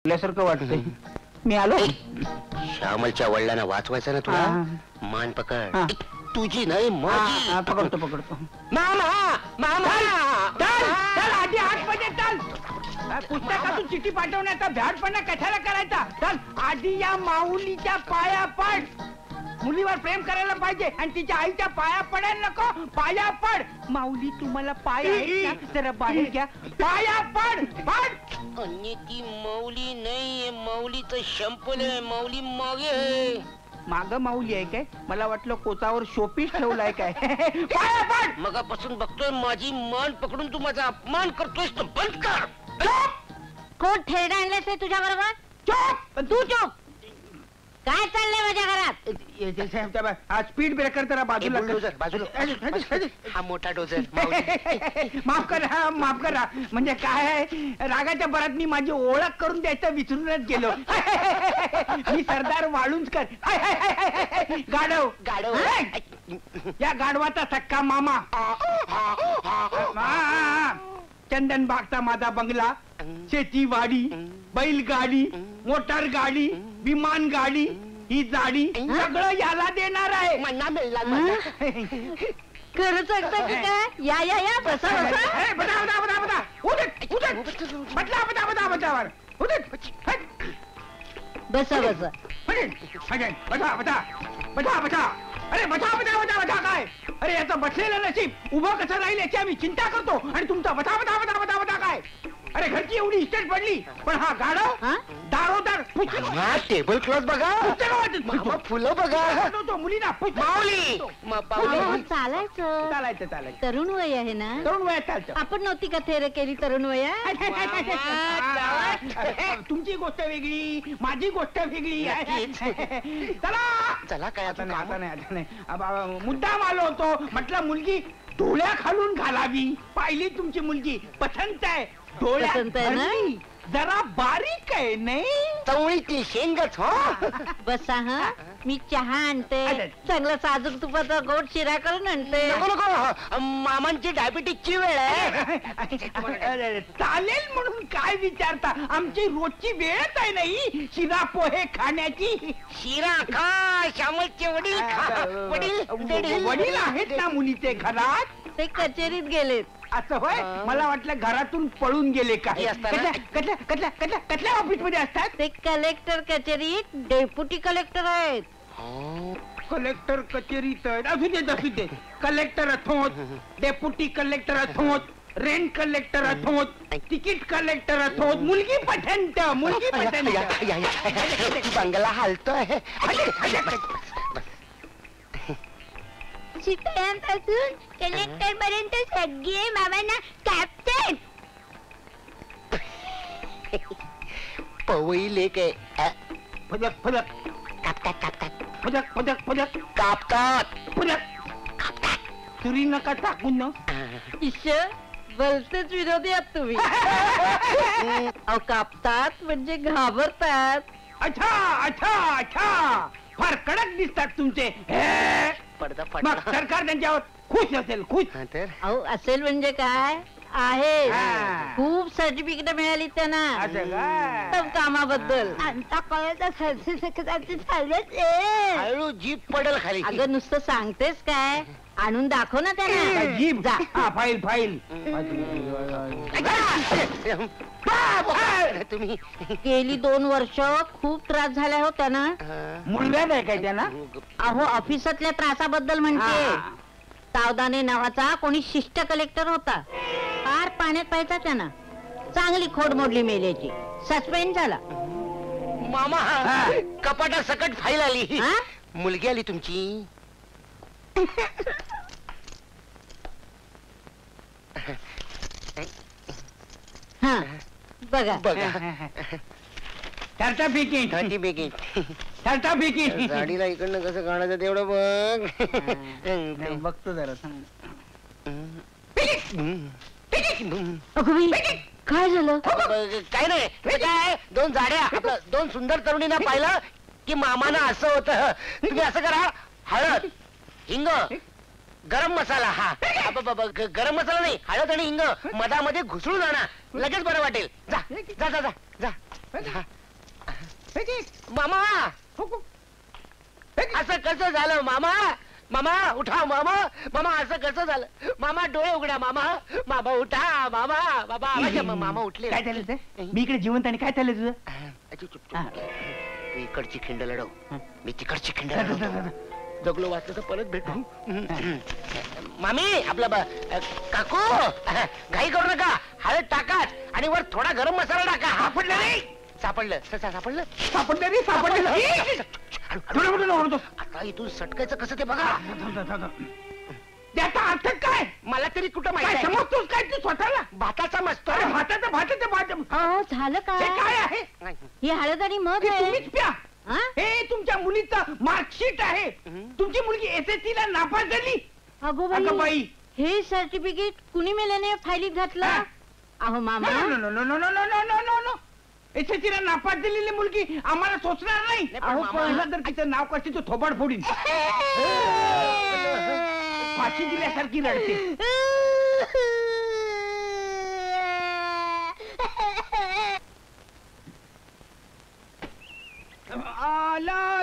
आपल्यासारखं वाटतंय. मी आलो. श्यामलच्या वडिलांना वाचवायचं ना तुला. मान पकड. तुझी नाही माझी. पकडतो पकडतो. मामा मामा चल आधी आतमध्ये चल. पुस्तकातून चिठी पाठवण्याचा भ्याडपणा कशाला करायचा. चल आधी या माऊलीच्या पाया पड. मुलीवर प्रेम करायला पाहिजे आणि तिच्या आईच्या पाया पडायला नको. पाया पड. माऊली तुम्हाला पाय आहेत ना, जरा बाहेर घ्या. पाया पड पड. आणि ती माऊली नाहीये, माऊलीचं शंपल आहे. माऊली मागे आहे. माग माऊली आहे काय. मला वाटलं कोचावर शोपीस ठेवलाय काय. पाया पड. मगापासून बघतोय माझी मान पकडून तू माझा अपमान करतोयस. तर बंद कर. कोण ठेरडा आणलाय तुझ्या बरोबर. चुप. तू चुप. काय चाललंय माझ्या घरात. स्पीड ब्रेकर जरा बाजूला हा मोठा डोजर. माफ करा माफ करा. म्हणजे काय आहे, रागाच्या भरात मी माझी ओळख करून द्यायचं विसरूनच गेलो. मी सरदार वाळुंजकर. गाढव गाढव. या गाढवाचा सक्का मामा. चंदन बागचा माझा बंगला, शेती वाडी, बैलगाडी, मोटार गाडी, विमान गाडी, ही जाडी सगळं याला देणार आहे. मन्ना मिळला. खरं सांगता की काय. या या या बसा बसा. बता बता बता बता. उदट उदट. बदला बता बता बतावर. उदट. बसा बसा. बता बता बता बता. अरे बता बता बता बता काय. अरे याचं बसलेलं नशीब उभं कसं राहील याची आम्ही चिंता करतो. आणि तुमचा बता बता बता बता बता काय. अरे घरची एवढी इस्टेट पडली पण हा गाढव दारोदार टेबल क्लॉथ बघा. फुलं बघा. मुलीना माऊली. चालायचं चालायचं चालायचं. तरुण वय आहे ना. तरुण वयात चालतं. आपण नव्हती का थेर केली तरुण वयात. तुमची गोष्ट वेगळी, माझी गोष्ट वेगळी आहे. चला चला. काय आता नाही आता नाही आता नाही. मुद्दाम आलो होतो. म्हटलं मुलगी डोळ्या खालून घालावी. पाहिली तुमची मुलगी पसंत आहे. डोळ्या जरा बारीक आहे नाही. चवळीची शेंगच. हो बसा. हा मी चहा आणते. चांगला साजूक तुपाचा गोड शिरा करून आणते. नको नको. मामांची डायबिटीसची वेळ आहे. चालेल म्हणून काय विचारता. आमची रोजची वेळच आहे नाही शिरा पोहे खाण्याची. शिरा खा. श्यामलचे वडील खा. वडील आहेत ना मुलीचे घरात. ते कचेरीत गेलेत. असं होय. मला वाटलं घरातून पळून गेले काय. कसल्या ऑफिस मध्ये असतात. ते कलेक्टर कचेरीत डेप्युटी कलेक्टर आहेत. कलेक्टर कचेरीत असू दे असू दे. कलेक्टर अथोत, डेप्युटी कलेक्टर अथोत, रेंट कलेक्टर अथोत, तिकीट कलेक्टर अथोत. मुलगी पठंत. मुलगी पठंत. बंगला हालतोय. शिपायांपासून कलेक्टर पर्यंत सगळे मामांना कॅप्टन. पवई लेक आहे. फदक फदक कापतात कापतात. फदक फदक फदक कापतात. फदक सुरी नका टाकून ना. भलतेच विरोधी आहात तुम्ही. अहो कापतात म्हणजे घाबरतात. अच्छा अच्छा अच्छा. फार कडक दिसतात तुमचे. पडदा मग सरकार त्यांच्यावर खुश असेल. खुश. अहो असेल म्हणजे काय आहे. खूप सर्टिफिकेट मिळाली त्यांना कामाबद्दल. हळू जीप पडेल खाली. अगं नुसतं सांगतेस काय. आणून दाखव ना त्यांना. जीप जा. File file. तुम्ही गेली 2 वर्ष खूप त्रास झाला हो त्यांना. मुलगा आहे काय त्यांना. अहो ऑफिसातल्या त्रासाबद्दल म्हणते. सावधाने नावाचा कोणी शिष्ट कलेक्टर होता. फार पाण्यात पाहायचा त्यांना. चांगली खोड मोडली मेल्याची. सस्पेंड झाला. मामा कपाटा सकट फाईल आली. मुलगी आली तुमची. हा बघा बघा. Certificate certificate. गाडीला इकडनं कसं काढायचं तेवढं बघ. बघतो जरा. काय झालं. काय नाही. काय 2 जाड्या आपलं 2 सुंदर तरुणींना पाहिलं की मामाना असं होतं. तुम्ही असं करा. हळद हिंग गरम मसाला. हा गरम मसाला नाही. हळद आणि हिंग मधामध्ये घुसळून आणा. लगेच बरं वाटेल. जा जा जा जा जा. मामा असं कसं झालं मामा? मामा उठा मामा. मामा असं कसं झालं? मामा डोळे उघडा मामा. मामा उठा मामा. बाबा आवाज मामा उठले. काय झालं ते? मी इकडे जिवंत आणि काय चाललंय तुझं? हा. तू इकडची खिंड लढव, मी तिकडची खिंड लढव. जगलो वाचलं तर परत भेटू. मामी आपलं काकू घाई करू नका. हळद टाकाच आणि वर थोडा गरम मसाला टाका. सापडलं नाही? सापडलं सापडलं सापडलं रे, सापडलं. थोडं मोठं ओरडतो. आता इथून सटकायचं कसं ते बघा. त्याचा अर्थ काय? मला तरी कुठं काय माहिती समजतोस काय तू स्वतःला? भाताचा मस्त. अरे भाताचं अहो झालं हे काय? काय आहे? ही हळद आणि मध हे आहे. तुम्हीच प्या. हा? हे तुमच्या मुलीचं मार्कशीट आहे. तुमची मुलगी SSC ला नापास झाली. अगो अगं बाई, बाई. हे सर्टिफिकेट कुणी मेल्याने फायलीत घातलं? हा? अहो मामा, नो SSC ला नापास झालेली मुलगी आम्हाला सोचणार नाही. नाही, पण अहो मामा- पहिला जर तिचं नाव करशील तर थोबाड फोडीन. फाशी दिल्यासारखी रडते. आला